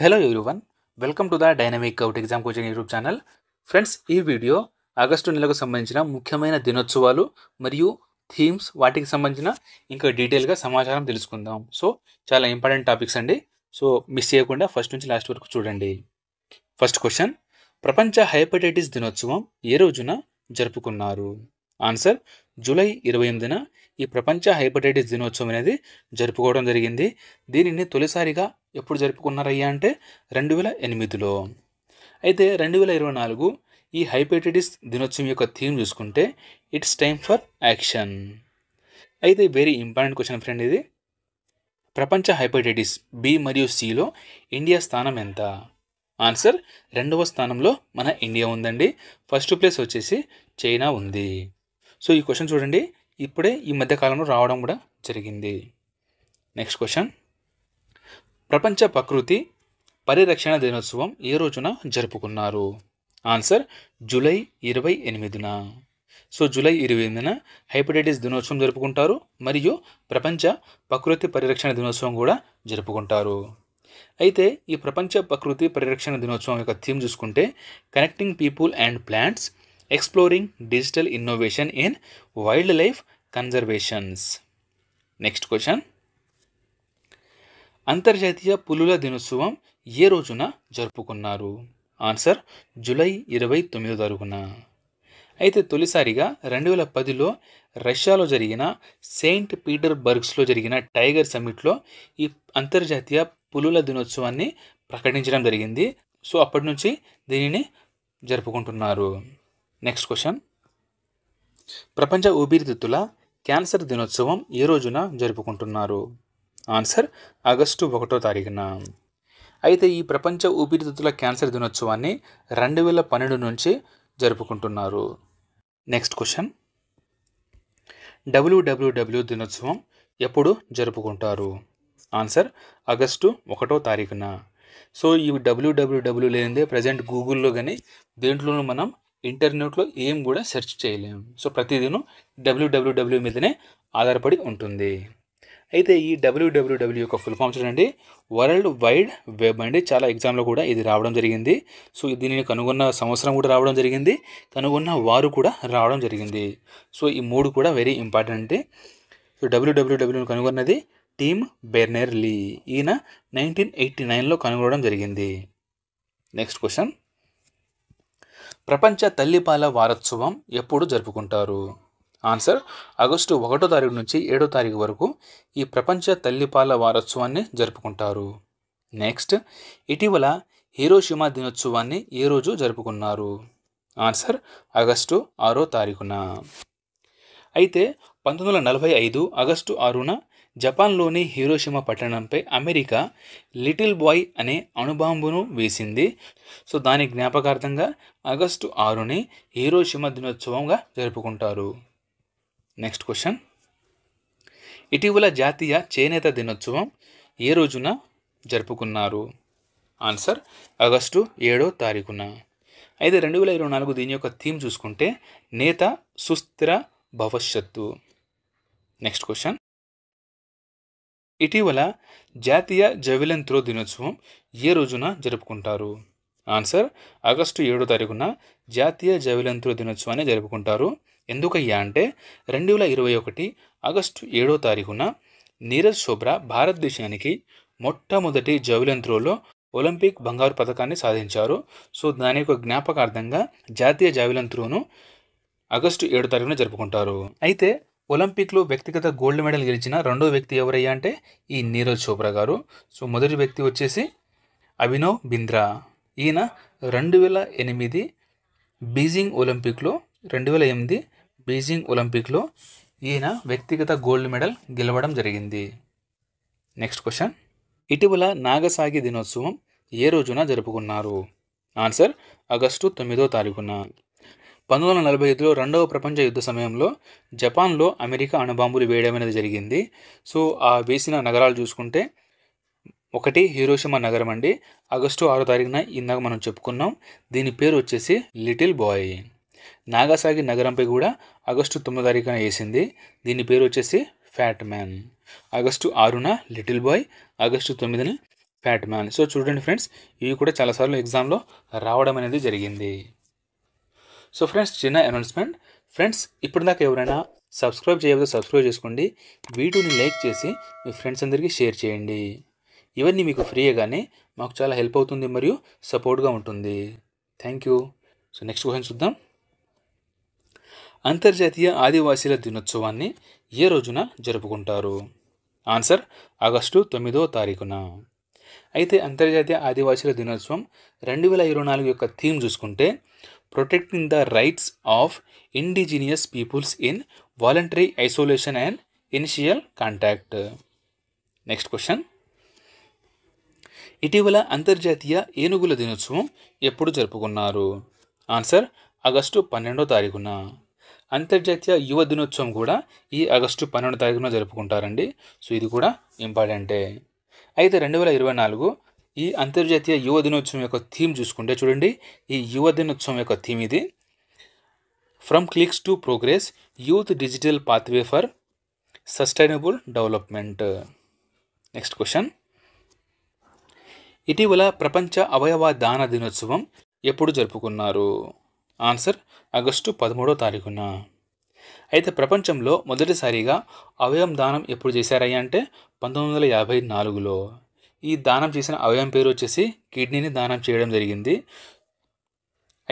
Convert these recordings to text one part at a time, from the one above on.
Hello everyone, welcome to the dynamic out exam coaching YouTube channel. Friends, ఈ video August నెలకు సంబంధించిన ముఖ్యమైన దినోత్సవాలు మరియు థీమ్స్ వాటికి సంబంధించిన ఇంకా డీటెయిల్గా సమాచారం తెలుసుకుందాం. సో చాలా ఇంపార్టెంట్ టాపిక్స్ అండి. సో మిస్ చేయకుండా ఫస్ట్ నుంచి లాస్ట్ వరకు చూడండి. ఫస్ట్ క్వశ్చన్: ప్రపంచ హెపటైటిస్ దినోత్సవం ఏ రోజున జరుపుకున్నారు? ఆన్సర్: జూలై 28న ఈ ప్రపంచ హెపటైటిస్ దినోత్సవం అనేది జరుపుకోవడం జరిగింది. దీనిని తొలిసారిగా ఎప్పుడు జరుపుకున్నారయ్యా అంటే 2008లో. అయితే 2024 ఈ హెపటైటిస్ దినోత్సవం యొక్క థీమ్ చూసుకుంటే ఇట్స్ టైమ్ ఫర్ యాక్షన్. అయితే వెరీ ఇంపార్టెంట్ క్వశ్చన్ ఫ్రెండ్ ఇది. ప్రపంచ హెపటైటిస్ బి మరియు సిలో ఇండియా స్థానం ఎంత? ఆన్సర్: 2వ స్థానంలో మన ఇండియా ఉందండి. ఫస్ట్ ప్లేస్ వచ్చేసి చైనా ఉంది. సో ఈ క్వశ్చన్ చూడండి, ఇప్పుడే ఈ మధ్య కాలంలో రావడం కూడా జరిగింది. నెక్స్ట్ క్వశ్చన్: ప్రపంచ ప్రకృతి పరిరక్షణ దినోత్సవం ఏ రోజున జరుపుకున్నారు? ఆన్సర్: జూలై 28న. సో జూలై 28న హెపటైటిస్ దినోత్సవం జరుపుకుంటారు మరియు ప్రపంచ ప్రకృతి పరిరక్షణ దినోత్సవం కూడా జరుపుకుంటారు. అయితే ఈ ప్రపంచ ప్రకృతి పరిరక్షణ దినోత్సవం యొక్క థీమ్ చూసుకుంటే connecting people and plants, exploring digital innovation in wild life conservations. Next question: అంతర్జాతీయ పులుల దినోత్సవం ఏ రోజున జరుపుకున్నారు? ఆన్సర్: జూలై 29వ తారీఖున. అయితే తొలిసారిగా 2010లో రష్యాలో జరిగిన సెయింట్ పీటర్స్బర్గ్లో జరిగిన టైగర్ సమ్మిట్లో ఈ అంతర్జాతీయ పులుల దినోత్సవాన్ని ప్రకటించడం జరిగింది. సో అప్పటి నుంచి దీనిని జరుపుకుంటున్నారు. నెక్స్ట్ క్వశ్చన్: ప్రపంచ ఊపిరితిత్తుల క్యాన్సర్ దినోత్సవం ఏ రోజున జరుపుకుంటున్నారు? ఆన్సర్: ఆగస్టు 1వ తారీఖున. అయితే ఈ ప్రపంచ ఊపిరితిత్తుల క్యాన్సర్ దినోత్సవాన్ని 2012 నుంచి జరుపుకుంటున్నారు. నెక్స్ట్ క్వశ్చన్: WWW దినోత్సవం ఎప్పుడు జరుపుకుంటారు? ఆన్సర్: ఆగస్టు 1వ తారీఖున. సో ఈ WWW లేనిదే ప్రజెంట్ గూగుల్లో కానీ దేంట్లోనూ మనం ఇంటర్నెట్లో ఏం కూడా సెర్చ్ చేయలేము. సో ప్రతిదినం WWW మీదనే ఆధారపడి ఉంటుంది. అయితే ఈ WWW యొక్క ఫుల్ ఫామ్ చూడండి, వరల్డ్ వైడ్ వెబ్ అండి. చాలా ఎగ్జామ్లో కూడా ఇది రావడం జరిగింది. సో దీనిని కనుగొన్న సంవత్సరం కూడా రావడం జరిగింది, కనుగొన్న వారు కూడా రావడం జరిగింది. సో ఈ మూడు కూడా వెరీ ఇంపార్టెంట్. సో WWWను కనుగొన్నది టిమ్ బెర్నెర్-లీ. ఈయన 1989లో కనుగొనడం జరిగింది. నెక్స్ట్ క్వశ్చన్: ప్రపంచ తల్లిపాల వారోత్సవం ఎప్పుడు జరుపుకుంటారు? ఆన్సర్: ఆగస్టు 1వ తారీఖు నుంచి 7వ తారీఖు వరకు ఈ ప్రపంచ తల్లిపాల వారోత్సవాన్ని జరుపుకుంటారు. నెక్స్ట్: ఇటీవల హిరోషిమా దినోత్సవాన్ని ఏ రోజు జరుపుకున్నారు? ఆన్సర్: ఆగస్టు 6వ తారీఖున. అయితే 1945 ఆగస్టు 6న జపాన్లోని హిరోషిమా పట్టణంపై అమెరికా లిటిల్ బాయ్ అనే అణుబాంబును వేసింది. సో దాని జ్ఞాపకార్థంగా ఆగస్టు 6ని హిరోషిమా దినోత్సవంగా జరుపుకుంటారు. నెక్స్ట్ క్వశ్చన్: ఇటీవల జాతీయ చేనేత దినోత్సవం ఏ రోజున జరుపుకున్నారు? ఆన్సర్: ఆగస్టు 7వ తారీఖున. అయితే 2024 దీని యొక్క థీమ్ చూసుకుంటే నేత సుస్థిర భవిష్యత్తు. నెక్స్ట్ క్వశ్చన్: ఇటీవల జాతీయ జవెలిన్ త్రో దినోత్సవం ఏ రోజున జరుపుకుంటారు? ఆన్సర్: ఆగస్టు 7వ తారీఖున జాతీయ జవెలిన్ త్రో దినోత్సవాన్ని జరుపుకుంటారు. ఎందుకయ్యా అంటే 2021 ఆగస్టు 7వ తారీఖున నీరజ్ చోప్రా భారతదేశానికి మొట్టమొదటి జవెలిన్ త్రోలో ఒలింపిక్ బంగారు పథకాన్ని సాధించారు. సో దాని యొక్క జ్ఞాపకార్థంగా జాతీయ జావెలిన్ త్రోను ఆగస్టు 7వ తారీఖున జరుపుకుంటారు. అయితే ఒలింపిక్లో వ్యక్తిగత గోల్డ్ మెడల్ గెలిచిన రెండో వ్యక్తి ఎవరయ్యా అంటే ఈ నీరజ్ చోప్రా గారు. సో మొదటి వ్యక్తి వచ్చేసి అభినవ్ బింద్రా. ఈయన 2008 బీజింగ్ ఒలింపిక్లో ఈయన వ్యక్తిగత గోల్డ్ మెడల్ గెలవడం జరిగింది. నెక్స్ట్ క్వశ్చన్: ఇటీవల నాగసాకి దినోత్సవం ఏ రోజున జరుపుకున్నారు? ఆన్సర్: ఆగస్టు 9వ తారీఖున. 1945లో రెండవ ప్రపంచ యుద్ధ సమయంలో జపాన్లో అమెరికా అణుబాంబులు వేయడం అనేది జరిగింది. సో ఆ వేసిన నగరాలు చూసుకుంటే ఒకటి హిరోషిమా నగరం అండి. ఆగస్టు 6వ తారీఖున ఇందాక మనం చెప్పుకున్నాం, దీని పేరు వచ్చేసి లిటిల్ బాయ్. నాగసాకి నగరంపై కూడా ఆగస్టు 9వ తారీఖున వేసింది, దీని పేరు వచ్చేసి ఫ్యాట్ మ్యాన్. ఆగస్టు 6న లిటిల్ బాయ్, ఆగస్టు 9న ఫ్యాట్ మ్యాన్. సో చూడండి ఫ్రెండ్స్, ఇవి కూడా చాలాసార్లు ఎగ్జామ్లో రావడం అనేది జరిగింది. సో ఫ్రెండ్స్, చిన్న అనౌన్స్మెంట్. ఫ్రెండ్స్, ఇప్పుడు దాకా ఎవరైనా సబ్స్క్రైబ్ చేయకపోతే సబ్స్క్రైబ్ చేసుకోండి. వీడియోని లైక్ చేసి మీ ఫ్రెండ్స్ అందరికీ షేర్ చేయండి. ఇవన్నీ మీకు ఫ్రీగానే మాకు చాలా హెల్ప్ అవుతుంది మరియు సపోర్ట్గా ఉంటుంది. Thank you. So next question చూద్దాం. అంతర్జాతీయ ఆదివాసీల దినోత్సవాన్ని ఏ రోజున జరుపుకుంటారు? ఆన్సర్ ఆగస్టు 9వ తారీఖున. అయితే అంతర్జాతీయ ఆదివాసీల దినోత్సవం 2024 యొక్క థీమ్ చూసుకుంటే protecting the rights of indigenous peoples in voluntary isolation and initial contact. Next question. ఇటీవల అంతర్జాతీయ ఏనుగుల దినోత్సవం ఎప్పుడు జరుపుకున్నారు? ఆన్సర్ ఆగస్టు 12వ తారీఖున. అంతర్జాతీయ యువ దినోత్సవం కూడా ఈ ఆగస్టు 12వ తారీఖున జరుపుకుంటారండి. సో ఇది కూడా ఇంపార్టెంటే. అయితే 2024 ఈ అంతర్జాతీయ యువ దినోత్సవం యొక్క థీమ్ చూసుకుంటే చూడండి, ఈ యువ దినోత్సవం యొక్క థీమ్ ఇది from clicks to progress youth digital pathway for sustainable development. Next question. ఇటీవల ప్రపంచ అవయవ దాన దినోత్సవం ఎప్పుడు జరుపుకున్నారు? ఆన్సర్ ఆగస్టు 13వ తారీఖున. అయితే ప్రపంచంలో మొదటిసారిగా అవయవం దానం ఎప్పుడు చేశారయ్యా అంటే 1954లో. ఈ దానం చేసిన అవయవం పేరు వచ్చేసి కిడ్నీని దానం చేయడం జరిగింది.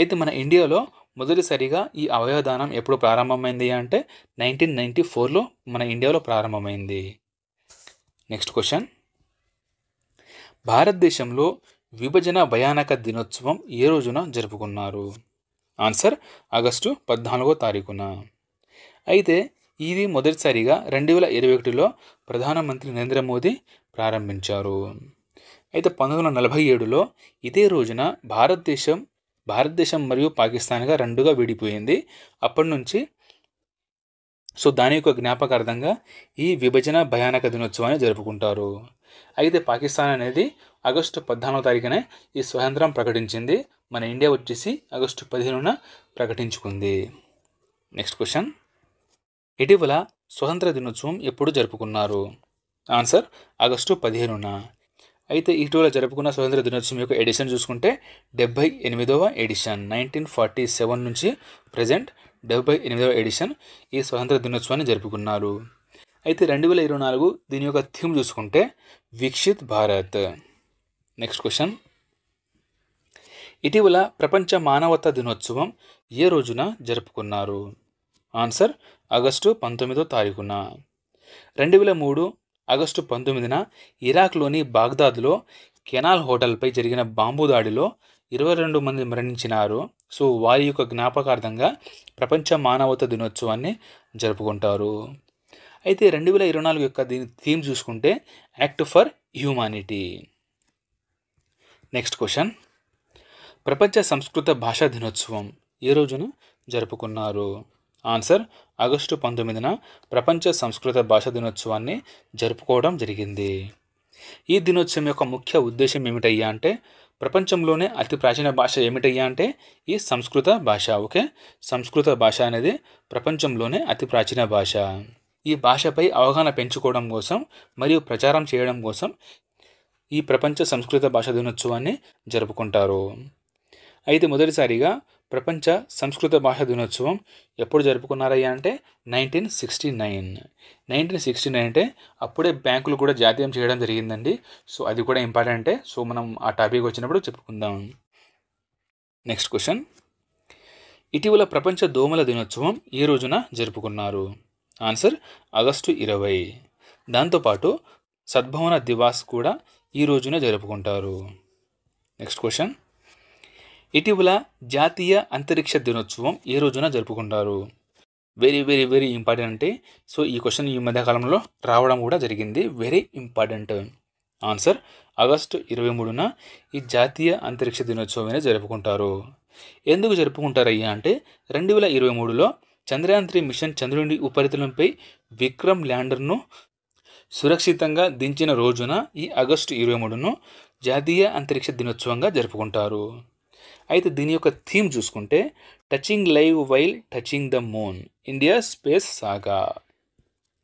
అయితే మన ఇండియాలో మొదటిసారిగా ఈ అవయవ దానం ఎప్పుడు ప్రారంభమైంది అంటే 1994లో మన ఇండియాలో ప్రారంభమైంది. Next question. భారతదేశంలో విభజన భయానక దినోత్సవం ఏ రోజున జరుపుకున్నారు? ఆన్సర్ ఆగస్టు 14వ తారీఖున. అయితే ఇది మొదటిసారిగా 2021లో ప్రధానమంత్రి నరేంద్ర మోదీ ప్రారంభించారు. అయితే 1947లో ఇదే రోజున భారతదేశం మరియు పాకిస్తాన్గా రెండుగా విడిపోయింది. అప్పటి నుంచి సో దాని యొక్క జ్ఞాపకార్థంగా ఈ విభజన భయానక దినోత్సవాన్ని జరుపుకుంటారు. అయితే పాకిస్తాన్ అనేది ఆగస్టు 14వ తారీఖునే ఈ స్వాతంత్రం ప్రకటించింది. మన ఇండియా వచ్చేసి ఆగస్టు 15న ప్రకటించుకుంది. Next question. ఇటీవల స్వతంత్ర దినోత్సవం ఎప్పుడు జరుపుకున్నారు? ఆన్సర్ ఆగస్టు 15న. అయితే ఇటీవల జరుపుకున్న స్వతంత్ర దినోత్సవం యొక్క ఎడిషన్ చూసుకుంటే 78వ ఎడిషన్. 1947 నుంచి ప్రజెంట్ 78వ ఎడిషన్ ఈ స్వతంత్ర దినోత్సవాన్ని జరుపుకున్నారు. అయితే 2024 దీని యొక్క థీమ్ చూసుకుంటే వికసిత్ భారత్. Next question. ఇటీవల ప్రపంచ మానవతా దినోత్సవం ఏ రోజున జరుపుకున్నారు? ఆన్సర్ ఆగస్టు 19వ తారీఖున. 2003 ఆగస్టు 19న ఇరాక్లోని బాగ్దాద్లో కెనాల్ హోటల్పై జరిగిన బాంబు దాడిలో 22 మంది మరణించినారు. సో వారి యొక్క జ్ఞాపకార్థంగా ప్రపంచ మానవతా దినోత్సవాన్ని జరుపుకుంటారు. అయితే 2024 యొక్క దీని థీమ్ చూసుకుంటే act for humanity. Next question. ప్రపంచ సంస్కృత భాషా దినోత్సవం ఏ రోజున జరుపుకున్నారు? ఆన్సర్ ఆగస్టు 19న ప్రపంచ సంస్కృత భాషా దినోత్సవాన్ని జరుపుకోవడం జరిగింది. ఈ దినోత్సవం యొక్క ముఖ్య ఉద్దేశం ఏమిటయ్యా అంటే ప్రపంచంలోనే అతి ప్రాచీన భాష ఏమిటయ్యా అంటే ఈ సంస్కృత భాష. ఓకే, సంస్కృత భాష అనేది ప్రపంచంలోనే అతి ప్రాచీన భాష. ఈ భాషపై అవగాహన పెంచుకోవడం కోసం మరియు ప్రచారం చేయడం కోసం ఈ ప్రపంచ సంస్కృత భాషా దినోత్సవాన్ని జరుపుకుంటారు. అయితే మొదటిసారిగా ప్రపంచ సంస్కృత భాషా దినోత్సవం ఎప్పుడు జరుపుకున్నారయ్యా అంటే 1969 అంటే అప్పుడే బ్యాంకులు కూడా జాతీయం చేయడం జరిగిందండి. సో అది కూడా ఇంపార్టెంటే. సో మనం ఆ టాపిక్ వచ్చినప్పుడు చెప్పుకుందాం. Next question. ఇటీవల ప్రపంచ దోమల దినోత్సవం ఏ రోజున జరుపుకున్నారు? Answer August 20. దాంతోపాటు సద్భావన దివాస్ కూడా ఈ రోజున జరుపుకుంటారు. Next question. ఇటీవల జాతీయ అంతరిక్ష దినోత్సవం ఏ రోజున జరుపుకుంటారు? వెరీ వెరీ వెరీ ఇంపార్టెంట్ అంటే సో ఈ క్వశ్చన్ ఈ మధ్యకాలంలో రావడం కూడా జరిగింది. Very important. ఆన్సర్ ఆగస్టు 23న ఈ జాతీయ అంతరిక్ష దినోత్సవం అనేది జరుపుకుంటారు. ఎందుకు జరుపుకుంటారయ్యా అంటే 2023లో చంద్రయాన్ 3 మిషన్ చంద్రుడి ఉపరితలంపై విక్రమ్ ల్యాండర్ను సురక్షితంగా దించిన రోజున ఈ ఆగస్టు 23ను జాతీయ అంతరిక్ష దినోత్సవంగా జరుపుకుంటారు. అయితే దీని యొక్క థీమ్ చూసుకుంటే touching live while touching the moon India space saga.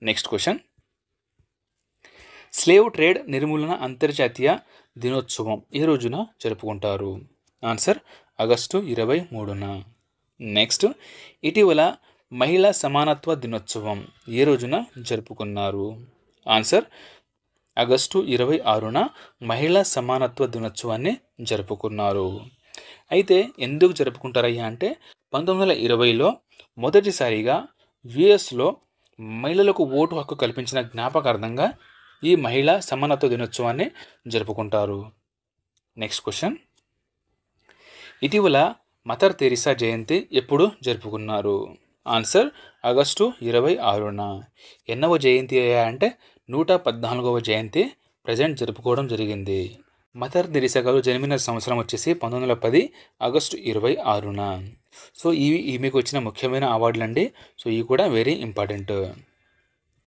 Next question. Slave trade నిర్మూలన అంతర్జాతీయ దినోత్సవం ఏ రోజున జరుపుకుంటారు? Answer August 23న. నెక్స్ట్, ఇటీవల మహిళా సమానత్వ దినోత్సవం ఏ రోజున జరుపుకున్నారు? ఆన్సర్ ఆగస్టు 26న మహిళా సమానత్వ దినోత్సవాన్ని జరుపుకున్నారు. అయితే ఎందుకు జరుపుకుంటారయ్యా అంటే 1920లో మొదటిసారిగా యుఎస్లో మహిళలకు ఓటు హక్కు కల్పించిన జ్ఞాపకార్థంగా ఈ మహిళా సమానత్వ దినోత్సవాన్ని జరుపుకుంటారు. నెక్స్ట్ క్వశ్చన్, ఇటీవల మదర్ తెరిసా జయంతి ఎప్పుడు జరుపుకున్నారు? Answer August 26న. ఎన్నవ జయంతి అయ్యా అంటే 114వ జయంతి ప్రజెంట్ జరుపుకోవడం జరిగింది. మదర్ తెరిసా గారు జన్మిన సంవత్సరం వచ్చేసి 1910 ఆగస్టు 26న. సో ఇవి మీకు వచ్చిన ముఖ్యమైన అవార్డులు అండి. సో ఇవి కూడా వెరీ ఇంపార్టెంట్.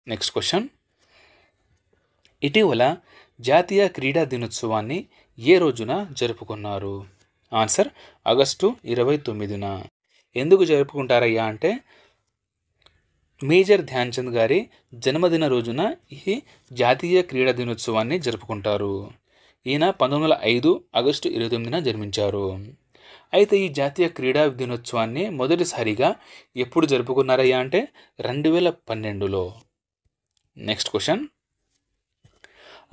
నెక్స్ట్ క్వశ్చన్, ఇటీవల జాతీయ క్రీడా దినోత్సవాన్ని ఏ రోజున జరుపుకున్నారు? ఆన్సర్ ఆగస్టు 29న. ఎందుకు జరుపుకుంటారయ్యా అంటే మేజర్ ధ్యాన్ చంద్ గారి జన్మదిన రోజున ఈ జాతీయ క్రీడా దినోత్సవాన్ని జరుపుకుంటారు. ఈయన 1905 ఆగస్టు 29న జన్మించారు. అయితే ఈ జాతీయ క్రీడా దినోత్సవాన్ని మొదటిసారిగా ఎప్పుడు జరుపుకున్నారయ్యా అంటే 2012లో. నెక్స్ట్ క్వశ్చన్,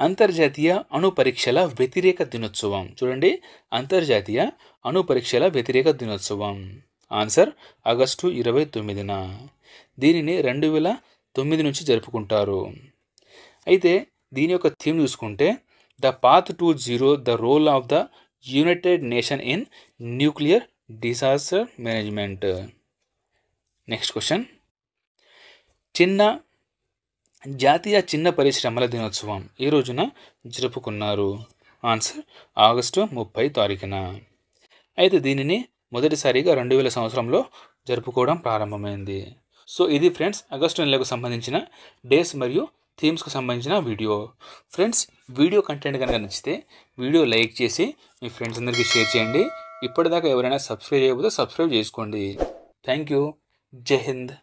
అంతర్జాతీయ అణు పరీక్షల వ్యతిరేక దినోత్సవం. చూడండి, అంతర్జాతీయ అణు పరీక్షల వ్యతిరేక దినోత్సవం. ఆన్సర్ ఆగస్టు 29న. దీనిని 2009 నుంచి జరుపుకుంటారు. అయితే దీని యొక్క థీమ్ చూసుకుంటే the path to zero, the role of the united nation in nuclear disaster management. Next question, జాతీయ చిన్న పరిశ్రమల దినోత్సవం ఈ రోజున జరుపుకున్నారు? ఆన్సర్ ఆగస్టు 30 తారీఖున. అయితే దీనిని మొదటిసారిగా 2000 సంవత్సరంలో జరుపుకోవడం ప్రారంభమైంది. సో ఇది ఫ్రెండ్స్ ఆగస్టు నెలకు సంబంధించిన డేస్ మరియు థీమ్స్కి సంబంధించిన వీడియో. ఫ్రెండ్స్, వీడియో కంటెంట్ కనుక నచ్చితే వీడియో లైక్ చేసి మీ ఫ్రెండ్స్ అందరికీ షేర్ చేయండి. ఇప్పటిదాకా ఎవరైనా సబ్స్క్రైబ్ చేయకపోతే సబ్స్క్రైబ్ చేసుకోండి. Thank you. జై హింద్.